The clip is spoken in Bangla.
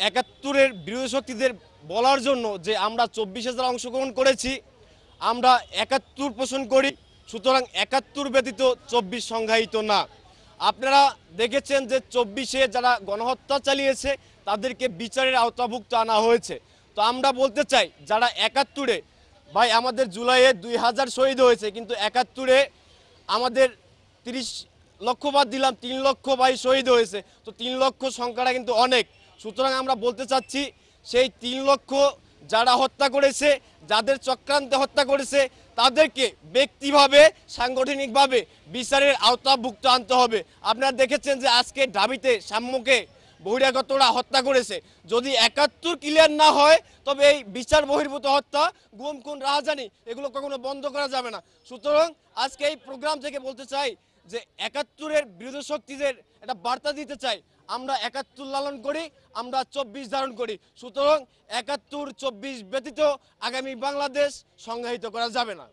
একাত্তরের বিরোধী শক্তিদের বলার জন্য যে আমরা 24,000 অংশগ্রহণ করেছি, আমরা 71 পোষণ করি, সুতরাং 71 ব্যতীত 24 সংজ্ঞায়িত না। আপনারা দেখেছেন যে 24-এ যারা গণহত্যা চালিয়েছে তাদেরকে বিচারের আওতাভুক্ত আনা হয়েছে। তো আমরা বলতে চাই যারা 71-এ, ভাই আমাদের জুলাইয়ে 2000 শহীদ হয়েছে, কিন্তু 71-এ আমাদের 30 লক্ষ বাদ দিলাম 3 লক্ষ ভাই শহীদ হয়েছে। তো 3 লক্ষ সংখ্যাটা কিন্তু অনেক। সুতরাং আমরা বলতে চাচ্ছি সেই 3 লক্ষ যারা হত্যা করেছে, যাদের চক্রান্তে হত্যা করেছে, তাদেরকে ব্যক্তিভাবে সাংগঠনিকভাবে বিচারের আওতাভুক্ত আনতে হবে। আপনারা দেখেছেন যে আজকে ঢাবিতে সাম্যকে বহিরাগতরা হত্যা করেছে। যদি 71 ক্লিয়ার না হয় তবে এই বিচার বহির্ভূত হত্যা, গুম খুন, রাহাজানি এগুলো কখনো বন্ধ করা যাবে না। সুতরাং আজকে এই প্রোগ্রাম থেকে বলতে চাই যে 71-এর বিরোধী শক্তিদের একটা বার্তা দিতে চাই, আমরা 71 লালন করি, আমরা 24 ধারণ করি। সুতরাং 71-24 ব্যতীত আগামী বাংলাদেশ সংজ্ঞায়িত করা যাবে না।